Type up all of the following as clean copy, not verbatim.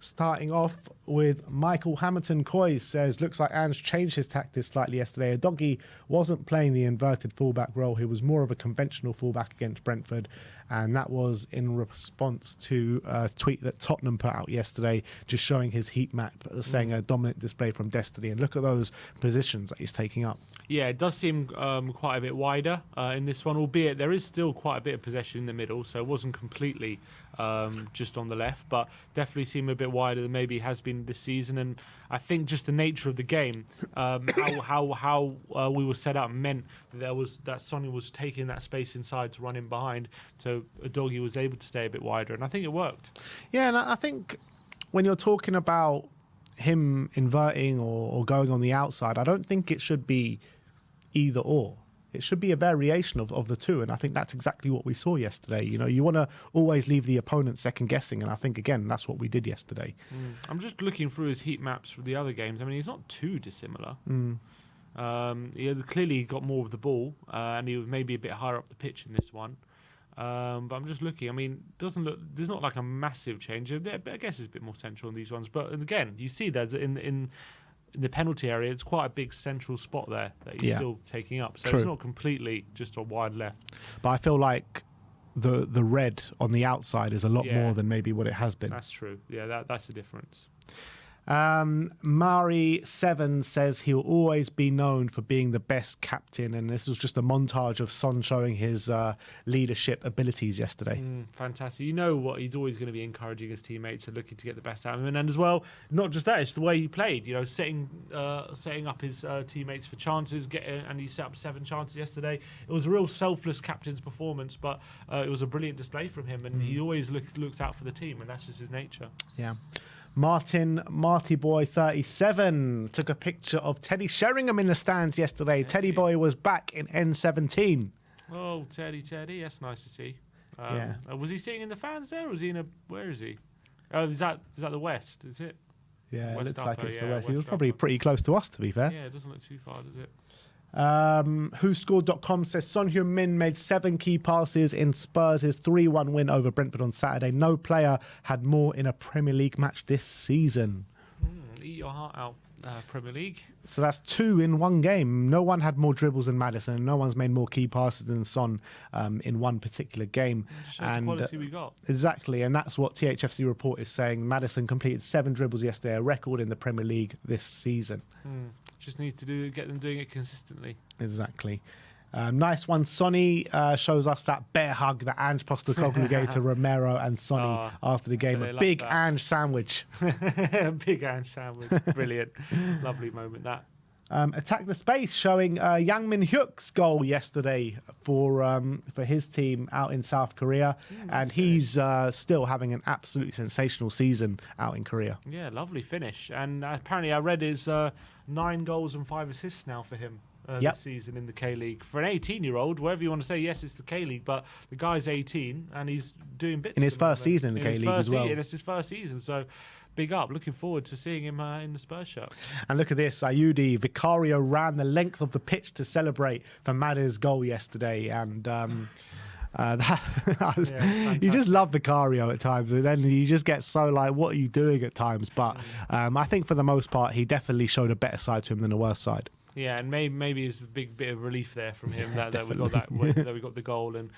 Starting off with Michael Hamilton COYS says, looks like Ange changed his tactics slightly yesterday. Udogie wasn't playing the inverted fullback role. He was more of a conventional fullback against Brentford. And that was in response to a tweet that Tottenham put out yesterday, just showing his heat map, saying a dominant display from Destiny. And look at those positions that he's taking up. Yeah, it does seem quite a bit wider in this one, albeit there is still quite a bit of possession in the middle, so it wasn't completely just on the left, but definitely seemed a bit wider than maybe it has been this season. And I think just the nature of the game, how we were set up meant that Sonny was taking that space inside to run in behind, so Udogie was able to stay a bit wider, and I think it worked. Yeah, and I think when you're talking about him inverting or going on the outside, I don't think it should be either or. It should be a variation of the two, and I think that's exactly what we saw yesterday. You know, you want to always leave the opponent second guessing, and I think, again, that's what we did yesterday. I'm just looking through his heat maps for the other games. I mean, he's not too dissimilar. He had clearly got more of the ball, and he was maybe a bit higher up the pitch in this one. But I'm just looking. I mean, doesn't look. There's not like a massive change. I guess it's a bit more central in these ones. But again, you see that in the penalty area, it's quite a big central spot there that he's still taking up. So It's not completely just a wide left. But I feel like the red on the outside is a lot more than maybe what it has been. That's true. Yeah, that's the difference. Mari7 says he'll always be known for being the best captain, and this was just a montage of Son showing his leadership abilities yesterday. Fantastic. You know what, he's always going to be encouraging his teammates and looking to get the best out of him. And as well, not just that, it's the way he played, you know, setting up his teammates for chances, and he set up 7 chances yesterday. It was a real selfless captain's performance, but it was a brilliant display from him, and he always looks out for the team, and that's just his nature. Yeah. Marty Boy 37 took a picture of Teddy Sheringham in the stands yesterday. Teddy Boy was back in N17. Oh, Teddy, that's nice to see. Yeah. Was he sitting in the fans there, or was he where is he? Oh, is that the West, is it? Yeah, West it looks like it's the West. West He was probably pretty close to us, to be fair. Yeah, it doesn't look too far, does it? WhoScored.com says Son Heung-min made 7 key passes in Spurs' 3-1 win over Brentford on Saturday. No player had more in a Premier League match this season. Eat your heart out, Premier League. So that's 2 in one game. No one had more dribbles than Maddison, and no one's made more key passes than Son in one particular game. Shows the quality we got. Exactly, and that's what THFC report is saying. Maddison completed 7 dribbles yesterday, a record in the Premier League this season. Just need to get them doing it consistently. Exactly. Nice one. Sonny shows us that bear hug that Ange Postecoglou gave to Romero and Sonny after the game. A big Ange sandwich. Big Ange sandwich. Brilliant. Lovely moment, that. Attack the Space showing Yang Min-hyuk's goal yesterday for his team out in South Korea, and he's still having an absolutely sensational season out in Korea. Yeah, lovely finish, and apparently I read is 9 goals and 5 assists now for him this season in the K-League. For an 18-year-old, whatever you want to say, yes, it's the K-League, but the guy's 18 and he's doing bits in his first season in the K-League as well. It's his first season, so big up. Looking forward to seeing him in the Spurs shirt. And look at this, Ayudi. Vicario ran the length of the pitch to celebrate for Madder's goal yesterday, and you just love Vicario at times, and then you just get so like, what are you doing at times? But I think for the most part, he definitely showed a better side to him than a worse side. Yeah, and maybe it's a big bit of relief there from him that we got that we got the goal, and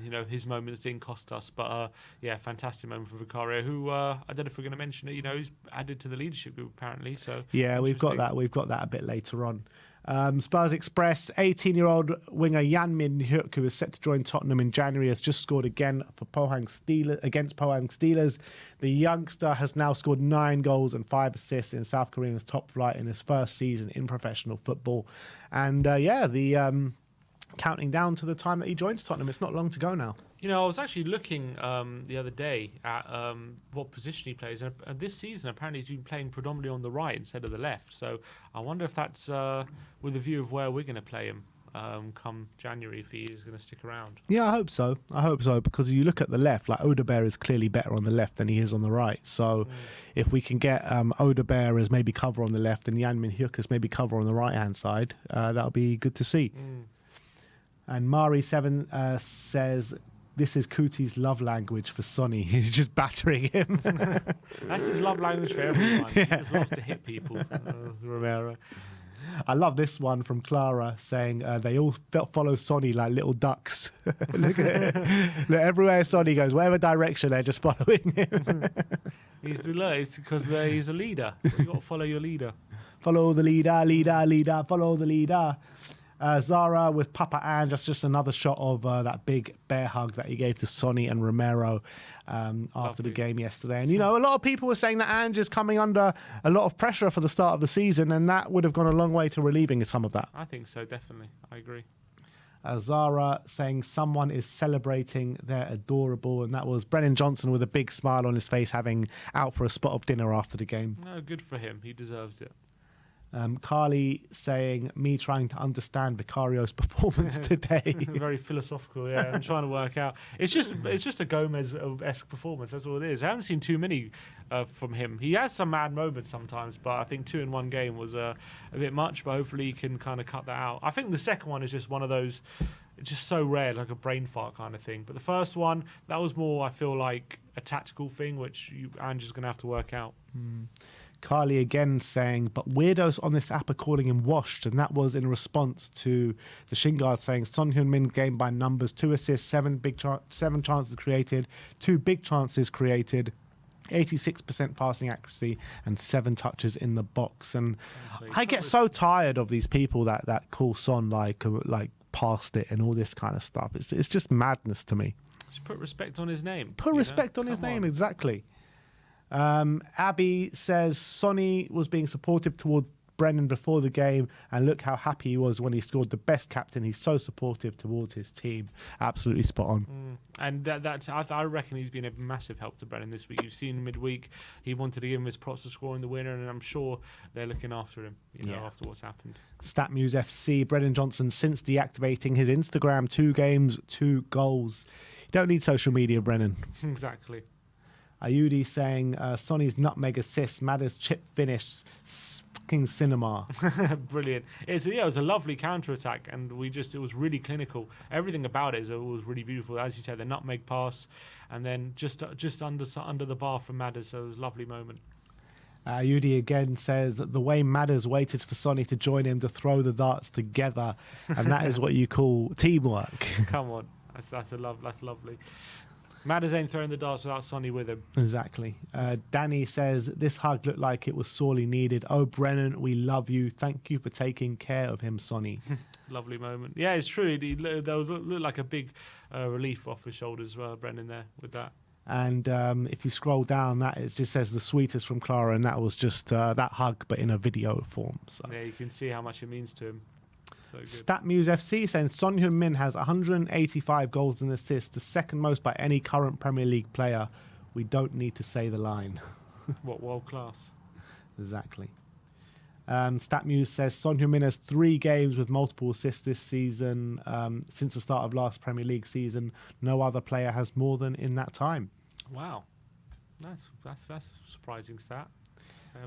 you know, his moments didn't cost us. But yeah, fantastic moment for Vicario, who I don't know if we're going to mention it. You know, he's added to the leadership group apparently. So yeah, we've got that a bit later on. Spurs Express, 18-year-old winger Yang Min-hyuk, who is set to join Tottenham in January, has just scored again for against Pohang Steelers. The youngster has now scored 9 goals and 5 assists in South Korea's top flight in his first season in professional football. And counting down to the time that he joins Tottenham. It's not long to go now. You know, I was actually looking the other day at what position he plays, and this season apparently he's been playing predominantly on the right instead of the left. So I wonder if that's with a view of where we're going to play him come January, if he is going to stick around. Yeah, I hope so. Because you look at the left, like Odebear is clearly better on the left than he is on the right. So if we can get Odebear as maybe cover on the left and Yang Min-hyuk as maybe cover on the right-hand side, that'll be good to see. And Mari7 says this is Cooties' love language for Sonny. He's just battering him. That's his love language for everyone. He just loves to hit people, Romero. I love this one from Clara saying they all follow Sonny like little ducks. Look at it. Look, everywhere Sonny goes, whatever direction, they're just following him. It's because he's a leader. So you got to follow your leader. Follow the leader, follow the leader. Zara with Papa Ange, that's just another shot of that big bear hug that he gave to Sonny and Romero after the game yesterday. And, you know, a lot of people were saying that Ange is coming under a lot of pressure for the start of the season, and that would have gone a long way to relieving some of that. I think so, definitely. I agree. Zara saying someone is celebrating their adorable, and that was Brennan Johnson with a big smile on his face, having out for a spot of dinner after the game. No, good for him. He deserves it. Carly saying, me trying to understand Vicario's performance today. Very philosophical, yeah. I'm trying to work out. It's just a Gomez-esque performance. That's all it is. I haven't seen too many from him. He has some mad moments sometimes, but I think 2 in 1 game was a bit much, but hopefully he can kind of cut that out. I think the second one is just one of those, it's just so rare, like a brain fart kind of thing. But the first one, that was more, I feel like, a tactical thing, which Ange is going to have to work out. Carly again saying, but weirdos on this app are calling him washed, and that was in response to the Shingard saying Son Heung-min game by numbers, 2 assists, 7 chances created, 2 big chances created, 86% passing accuracy, and 7 touches in the box. And I get so tired of these people that call Son like past it and all this kind of stuff. It's just madness to me. Just put respect on his name. Put respect on his name, exactly. Abby says Sonny was being supportive towards Brennan before the game, and look how happy he was when he scored. The best captain. He's so supportive towards his team. Absolutely spot on. And I reckon he's been a massive help to Brennan this week. You've seen midweek, he wanted to give him his props for scoring the winner, and I'm sure they're looking after him, after what's happened. StatMuse FC, Brennan Johnson, since deactivating his Instagram, 2 games, 2 goals. You don't need social media, Brennan. Exactly. Ayudi saying Sonny's nutmeg assist, Madder's chip finish, fucking cinema. Brilliant. It was a lovely counter-attack, and it was really clinical. Everything about it was really beautiful. As you said, the nutmeg pass, and then just under the bar from Madder, so it was a lovely moment. Ayudi again says the way Madders waited for Sonny to join him to throw the darts together, and that is what you call teamwork. Come on, that's lovely. Madders ain't throwing the darts without Sonny with him. Exactly. Danny says, this hug looked like it was sorely needed. Oh, Brennan, we love you. Thank you for taking care of him, Sonny. Lovely moment. Yeah, it's true. There looked like a big relief off his shoulders, Brennan, there with that. And if you scroll down, it just says the sweetest from Clara, and that was just that hug, but in a video form. So. Yeah, you can see how much it means to him. So StatMuse FC saying Son Heung-min has 185 goals and assists, the second most by any current Premier League player. We don't need to say the line. What, world class? Exactly. StatMuse says Son Heung-min has 3 games with multiple assists this season. Since the start of last Premier League season, no other player has more than in that time. Wow, that's a surprising stat.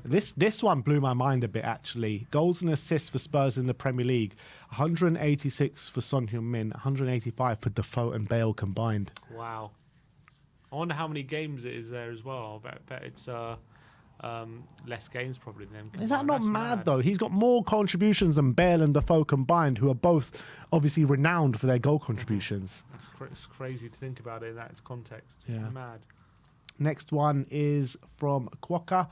This one blew my mind a bit, actually. Goals and assists for Spurs in the Premier League. 186 for Son Heung-min, 185 for Defoe and Bale combined. Wow. I wonder how many games it is there as well. I bet it's less games probably than them combined. Is that not mad, though? He's got more contributions than Bale and Defoe combined, who are both obviously renowned for their goal contributions. It's crazy to think about it in that context. Yeah. Mad. Next one is from Kwaka,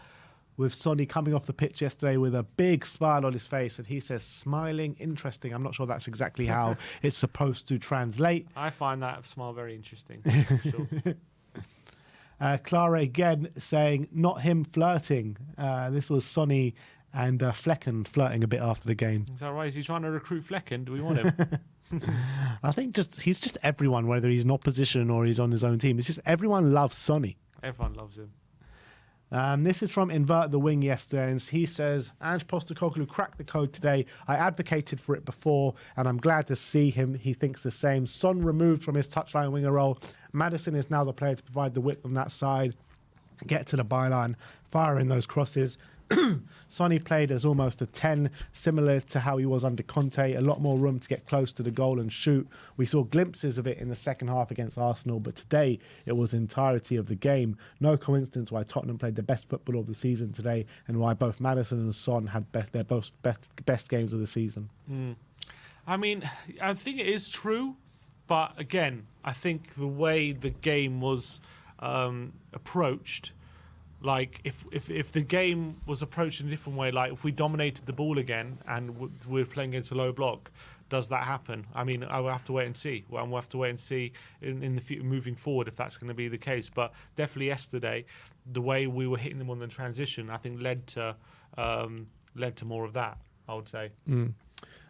with Sonny coming off the pitch yesterday with a big smile on his face, and he says, smiling, interesting. I'm not sure that's exactly how it's supposed to translate. I find that smile very interesting. Sure. Clara again saying, not him flirting. This was Sonny and Flecken flirting a bit after the game. Is that right? Is he trying to recruit Flecken? Do we want him? I think he's just everyone, whether he's in opposition or he's on his own team. It's just everyone loves Sonny. Everyone loves him. This is from Invert the Wing yesterday, and he says, Ange Postecoglou cracked the code today. I advocated for it before, and I'm glad to see he thinks the same. Son removed from his touchline winger role. Maddison is now the player to provide the width on that side, get to the byline, fire in those crosses. Sonny played as almost a 10, similar to how he was under Conte. A lot more room to get close to the goal and shoot. We saw glimpses of it in the second half against Arsenal, but today it was the entirety of the game. No coincidence why Tottenham played the best football of the season today, and why both Maddison and Son had their both best games of the season. I mean, I think it is true, but again, I think the way the game was approached, like if the game was approached in a different way, like if we dominated the ball again and we're playing against a low block, does that happen? I mean, I will have to wait and see. Well, we'll have to wait and see in the future, moving forward, if that's going to be the case. But definitely yesterday, the way we were hitting them on the transition, I think led to more of that, I would say.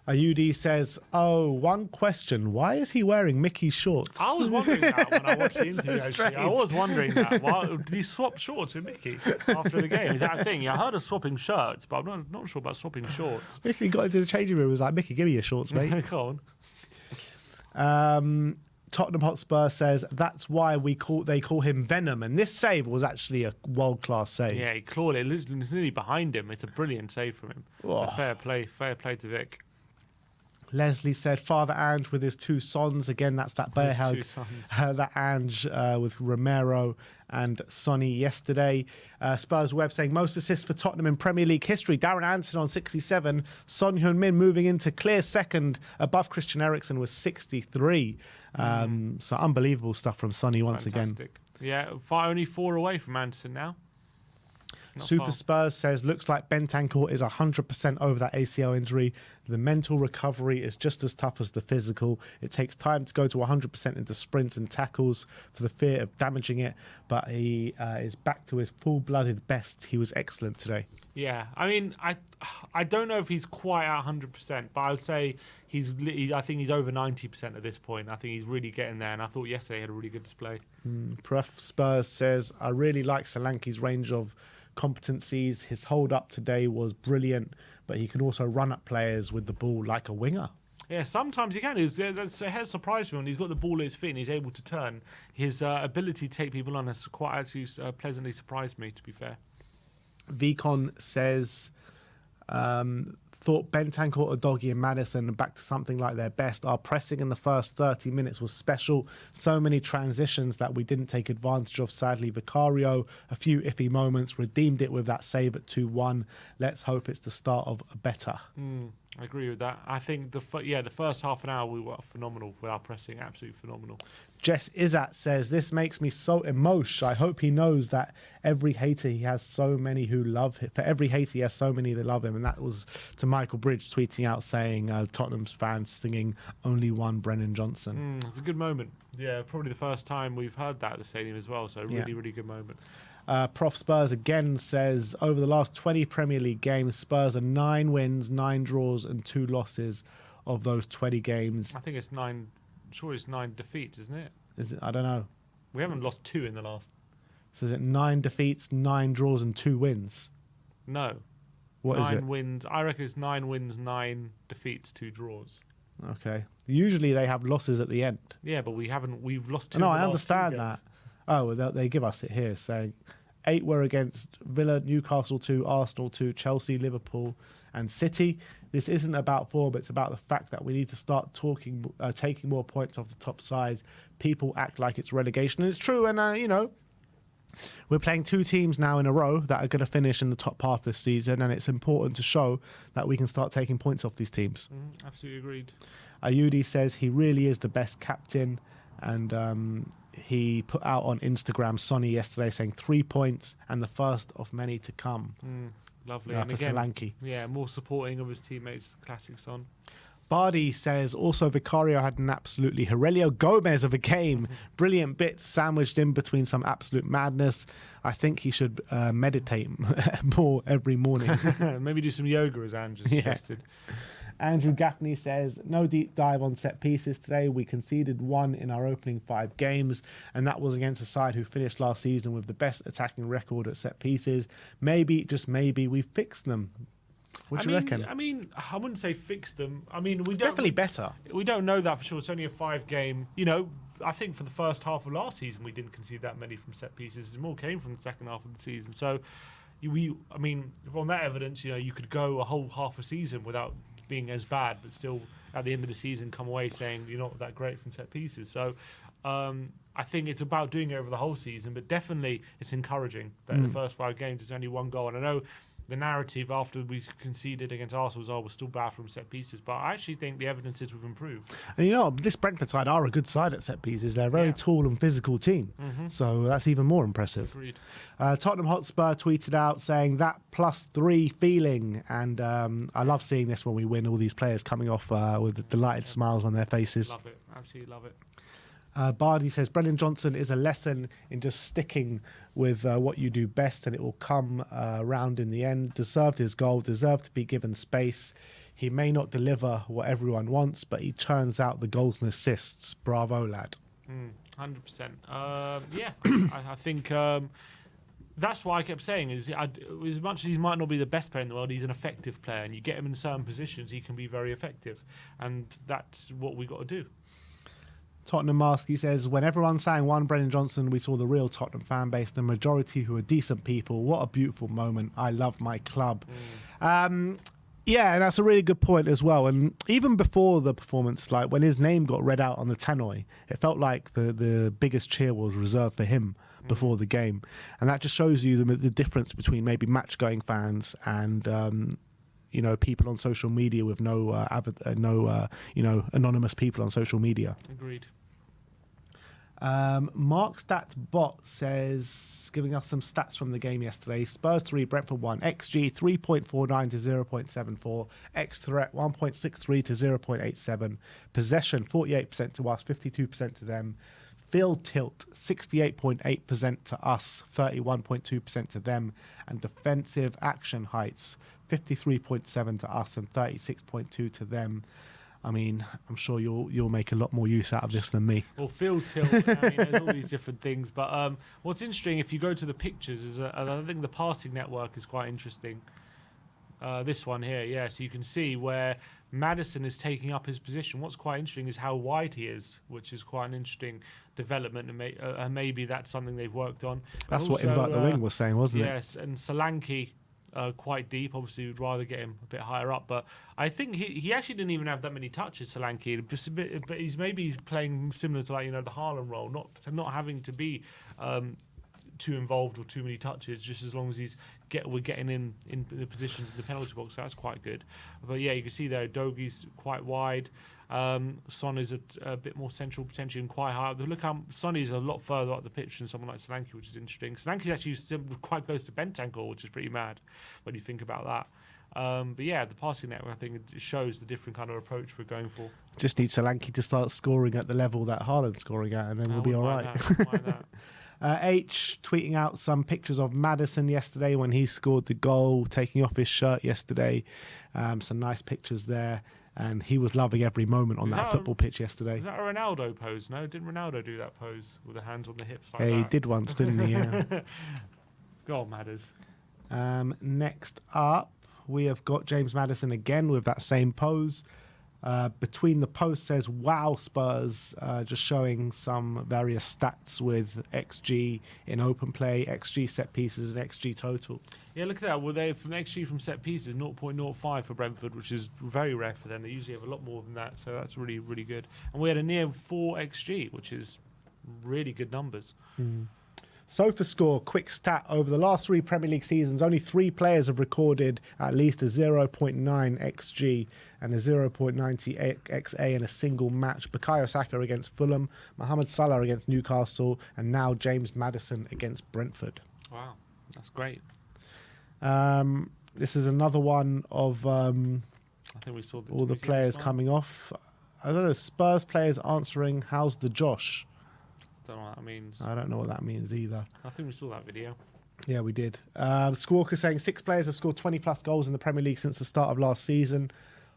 Ayudi says, "Oh, one question. Why is he wearing Mickey shorts?" I was wondering that when I watched the interview, So actually. I was wondering that. Why, did he swap shorts with Mickey after the game? Is that a thing? Yeah, I heard of swapping shirts, but I'm not sure about swapping shorts. Mickey got into the changing room and was like, "Mickey, give me your shorts, mate." Go on. Tottenham Hotspur says, "That's why they call him Venom." And this save was actually a world-class save. Yeah, he clawed it. It's nearly behind him. It's a brilliant save from him. So fair play to Vic. Leslie said, "Father Ange with his two sons." Again, that's that bear hug. That Ange with Romero and Sonny yesterday. Spurs Web saying, "Most assists for Tottenham in Premier League history. Darren Anderson on 67. Son Heung-min moving into clear second above Christian Eriksen with 63. So unbelievable stuff from Sonny once Fantastic. Yeah, only 4 away from Anderson now. Super Spurs says, "Looks like Bentancur is 100% over that ACL injury. The mental recovery is just as tough as the physical. It takes time to go to 100% into sprints and tackles for the fear of damaging it, but he is back to his full-blooded best. He was excellent today." Yeah, I mean, I don't know if he's quite at 100%, but I would say I think he's over 90% at this point. I think he's really getting there, and I thought yesterday he had a really good display. Prof Spurs says, "I really like Solanke's range of competencies. His hold up today was brilliant, but he can also run at players with the ball like a winger." Yeah, sometimes he can. It has surprised me when he's got the ball at his feet and he's able to turn. His ability to take people on has quite actually pleasantly surprised me, to be fair. Vicon says, "Thought Bentancur, Udogie and Maddison back to something like their best. Our pressing in the first 30 minutes was special. So many transitions that we didn't take advantage of. Sadly, Vicario, a few iffy moments, redeemed it with that save at 2-1. Let's hope it's the start of a better." I agree with that. I think the first half an hour we were phenomenal with our pressing, absolutely phenomenal. Jess Izat says, "This makes me so emotional. I hope he knows that every hater he has so many who love him. For every hater he has so many that love him." And that was to Michael Bridge tweeting out saying Tottenham's fans singing "Only One Brennan Johnson." It's a good moment. Yeah, probably the first time we've heard that at the stadium as well. So really good moment. Prof Spurs again says, "Over the last 20 Premier League games, Spurs are 9 wins, 9 draws and 2 losses of those 20 games." I think it's 9. Sure, it's 9 defeats, isn't it? Is it? I don't know. We haven't lost 2 in the last. So is it 9 defeats, 9 draws and 2 wins? No. What is it? 9 wins. I reckon it's 9 wins, 9 defeats, 2 draws. Okay. Usually they have losses at the end. Yeah, but we haven't. We've lost 2. No, I understand that. Oh, they give us it here saying 8 were against Villa, Newcastle 2, Arsenal 2, Chelsea, Liverpool and City. This isn't about form, it's about the fact that we need to start taking more points off the top sides. People act like it's relegation, and it's true. And, we're playing 2 teams now in a row that are going to finish in the top half this season, and it's important to show that we can start taking points off these teams. Absolutely agreed. Ayudi says he really is the best captain, and he put out on Instagram Sonny yesterday saying 3 points and the first of many to come. Lovely. For Solanke. Yeah, more supporting of his teammates. Classic Son. Bardi says also Vicario had an absolutely Aurelio Gomez of a game. Brilliant bits sandwiched in between some absolute madness. I think he should meditate more every morning. Maybe do some yoga, as Andrew suggested. Andrew Gaffney says, "No deep dive on set pieces today. We conceded 1 in our opening 5 games, and that was against a side who finished last season with the best attacking record at set pieces. Maybe, just maybe, we fixed them." What do you reckon? I mean, I wouldn't say fix them. I mean, it's definitely better. We don't know that for sure. It's only a 5-game. I think for the first half of last season, we didn't concede that many from set pieces. It more came from the second half of the season. So, I mean, from that evidence, you could go a whole half a season without being as bad, but still at the end of the season come away saying you're not that great from set pieces. So I think it's about doing it over the whole season, but definitely it's encouraging that in the first 5 games there's only 1 goal. And I know the narrative after we conceded against Arsenal was, we're still bad from set pieces, but I actually think the evidence is we've improved. And this Brentford side are a good side at set pieces. They're a very tall and physical team, so that's even more impressive. Agreed. Tottenham Hotspur tweeted out saying that +3 feeling, and I love seeing this when we win, all these players coming off with delighted smiles on their faces. Love it, absolutely love it. Bardi says Brennan Johnson is a lesson in just sticking with what you do best, and it will come round in the end. Deserved his goal, deserved to be given space. He may not deliver what everyone wants, but he churns out the goals and assists. Bravo, lad. 100%. Yeah, I think that's what I kept saying. Is as much as he might not be the best player in the world, he's an effective player, and you get him in certain positions, he can be very effective, and that's what we got to do. Tottenham Marsky says, when everyone sang One Brennan Johnson, we saw the real Tottenham fan base, the majority who are decent people. What a beautiful moment. I love my club. Yeah, and that's a really good point as well. And even before the performance, like when his name got read out on the tannoy, it felt like the biggest cheer was reserved for him before the game. And that just shows you the difference between maybe match-going fans and people on social media with no anonymous people on social media. Agreed. Mark Stats Bot says, giving us some stats from the game yesterday: Spurs 3, Brentford 1, XG 3.49 to 0.74, X threat 1.63 to 0.87, possession 48% to us, 52% to them, field tilt 68.8% to us, 31.2% to them, and defensive action heights 53.7 to us and 36.2 to them. I mean, I'm sure you'll make a lot more use out of this than me. Well, field tilt, I mean, there's all these different things. But what's interesting, if you go to the pictures, is I think the passing network is quite interesting. This one here, yeah. So you can see where Maddison is taking up his position. What's quite interesting is how wide he is, which is quite an interesting development, and maybe that's something they've worked on. That's what Invert the Wing was saying, wasn't it? Yes, and Solanke quite deep. Obviously, we'd rather get him a bit higher up, but I think he actually didn't even have that many touches, Solanke. But he's maybe playing similar to the Haaland role, not having to be too involved or too many touches, just as long as we're getting in the positions in the penalty box. So that's quite good. But yeah, you can see there, Dogi's quite wide. Son is a bit more central potentially and quite high. Look how Sonny's a lot further up the pitch than someone like Solanke, which is interesting. Solanke's actually still quite close to Bentancur, which is pretty mad when you think about that. But yeah, the passing network, I think it shows the different kind of approach we're going for. Just need Solanke to start scoring at the level that Haaland's scoring at, and then we'll be all right. H tweeting out some pictures of Maddison yesterday when he scored the goal, taking off his shirt yesterday. Some nice pictures there. And he was loving every moment on that football pitch yesterday. Was that a Ronaldo pose? No, didn't Ronaldo do that pose with the hands on the hips like that? He did once, didn't he? Yeah. Go on, Madders. Next up, we have got James Maddison again with that same pose. Between the posts says, wow, Spurs, just showing some various stats with XG in open play, XG set pieces, and XG total. Yeah, look at that. Well, from XG from set pieces, 0.05 for Brentford, which is very rare for them. They usually have a lot more than that, so that's really, really good. And we had a near 4 XG, which is really good numbers. SofaScore, quick stat. Over the last 3 Premier League seasons, only 3 players have recorded at least a 0.9 XG and a 0.90 XA in a single match. Bukayo Saka against Fulham, Mohamed Salah against Newcastle, and now James Maddison against Brentford. Wow, that's great. This is another one of I think we saw all the players coming off. I don't know, Spurs players answering, how's the Josh? Don't know what that means. I don't know what that means either. I think we saw that video. Yeah, we did. Squawker saying 6 players have scored 20 plus goals in the Premier League since the start of last season.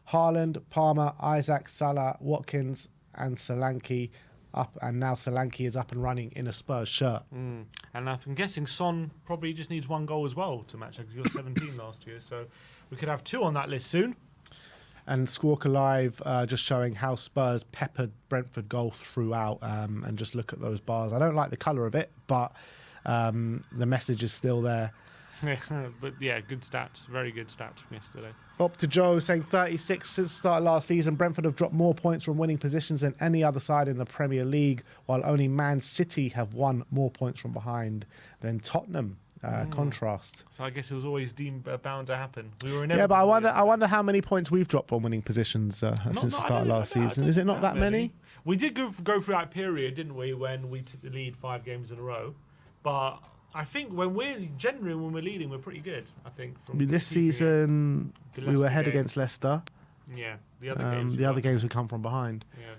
Haaland, Palmer, Isaac, Salah, Watkins and Solanke up, and now Solanke is up and running in a Spurs shirt. And I'm guessing Son probably just needs 1 goal as well to match, because he got 17 last year, so we could have 2 on that list soon. And Squawker Live just showing how Spurs peppered Brentford goal throughout, and just look at those bars. I don't like the colour of it, but the message is still there. But yeah, good stats. Very good stats from yesterday. Up to Joe saying 36 since the start of last season. Brentford have dropped more points from winning positions than any other side in the Premier League, while only Man City have won more points from behind than Tottenham. Contrast. So I guess it was always deemed bound to happen. We were Yeah, but I wonder how many points we've dropped on winning positions since the start of last season. Is it not that many? We did go through that period, didn't we, when we took the lead 5 games in a row? But I think when we're leading, we're pretty good. I think. This season, we were ahead against Leicester. Yeah, the other games we come from behind. Yeah.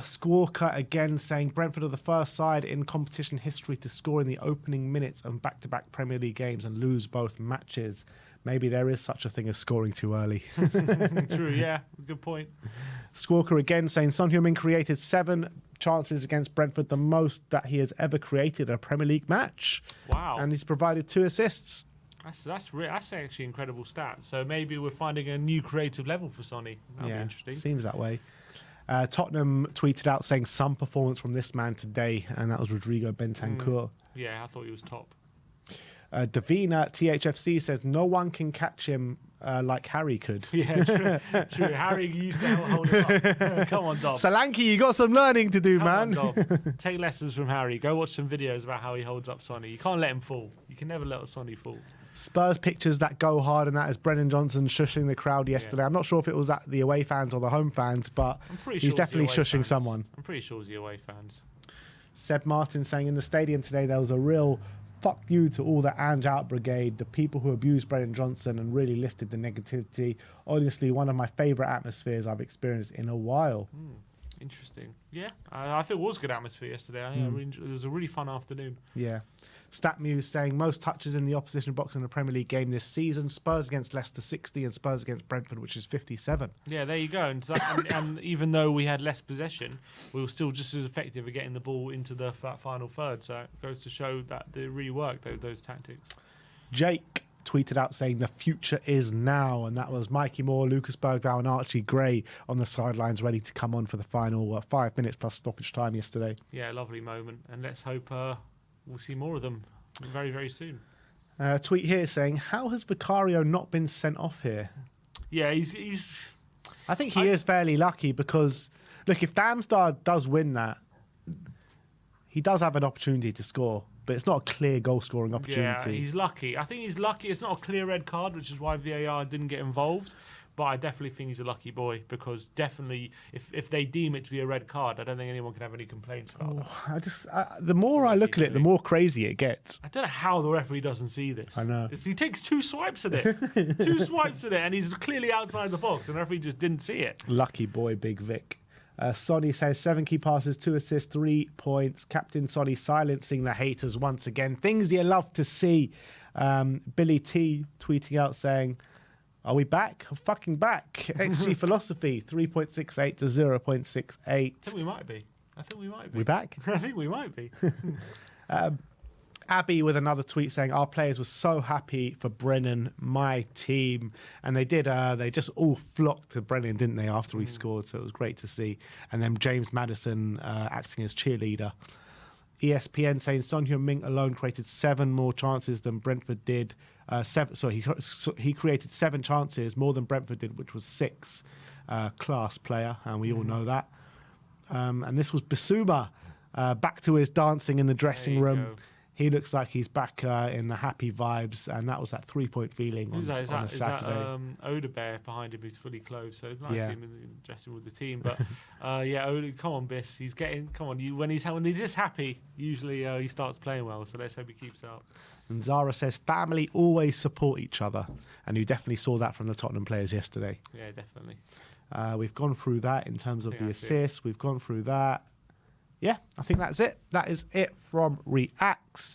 Squawker again saying Brentford are the first side in competition history to score in the opening minutes of back-to-back Premier League games and lose both matches. Maybe there is such a thing as scoring too early. True, yeah. Good point. Squawker again saying Son Heung-min created 7 chances against Brentford, the most that he has ever created in a Premier League match. Wow. And he's provided 2 assists. That's actually incredible stats. So maybe we're finding a new creative level for Sonny. That'll be interesting. Seems that way. Tottenham tweeted out saying some performance from this man today, and that was Rodrigo Bentancur. Yeah, I thought he was top. Davina THFC says no one can catch him like Harry could. Yeah, true. Harry used to hold him up. Come on, Dom. Solanke, you got some learning to do, Come man. on, Dom. Take lessons from Harry. Go watch some videos about how he holds up Sonny. You can't let him fall. You can never let Sonny fall. Spurs pictures that go hard, and that is Brennan Johnson shushing the crowd yesterday. Yeah. I'm not sure if it was at the away fans or the home fans, but he's definitely shushing someone. I'm pretty sure it's the away fans. Seb Martin saying in the stadium today there was a real fuck you to all the Ange Out brigade, the people who abused Brennan Johnson and really lifted the negativity. Honestly, one of my favourite atmospheres I've experienced in a while. Interesting. Yeah, I think it was a good atmosphere yesterday. It was a really fun afternoon. Yeah. StatMuse saying most touches in the opposition box in the Premier League game this season. Spurs against Leicester 60 and Spurs against Brentford, which is 57. Yeah, there you go. And even though we had less possession, we were still just as effective at getting the ball into the final third. So it goes to show that they really work, those tactics. Jake tweeted out saying the future is now, and that was Mikey Moore, Lucas Bergvall and Archie Gray on the sidelines ready to come on for the final 5 minutes plus stoppage time yesterday. Yeah, lovely moment, and let's hope we'll see more of them very, very soon. Tweet here saying, how has Vicario not been sent off here? Yeah, he's I think he is fairly lucky because, look, if Damstar does win that, he does have an opportunity to score, but it's not a clear goal-scoring opportunity. Yeah, he's lucky. I think he's lucky. It's not a clear red card, which is why VAR didn't get involved. But I definitely think he's a lucky boy because definitely, if they deem it to be a red card, I don't think anyone can have any complaints about it. The more I look at it, the more crazy it gets. I don't know how the referee doesn't see this. I know. He takes 2 swipes at it. 2 swipes at it, and he's clearly outside the box, and the referee just didn't see it. Lucky boy, Big Vic. Sonny says 7 key passes, 2 assists, 3 points. Captain Sonny silencing the haters once again. Things you love to see. Billy T tweeting out saying, are we back? I'm fucking back. XG philosophy, 3.68 to 0.68. I think we might be. We back? I think we might be. Abby with another tweet saying our players were so happy for Brennan, my team, and they did. They just all flocked to Brennan, didn't they, after he scored? So it was great to see. And then James Maddison acting as cheerleader. ESPN saying Son Heung-min alone created 7 more chances than Brentford did. He created 7 chances more than Brentford did, which was 6. Class player, and we all know that. And this was Bissouma back to his dancing in the dressing room. Go. He looks like he's back in the happy vibes, and that was that 3-point feeling on a Saturday. Is that Odebear behind him who's fully clothed? So it's nice to see him in the dressing room with the team. But come on, Biss. He's getting. Come on, when he's just happy, usually he starts playing well. So let's hope he keeps up. And Zara says family always support each other, and you definitely saw that from the Tottenham players yesterday. Yeah, definitely. We've gone through that in terms of the assists. We've gone through that. Yeah, I think that's it. That is it from REAX.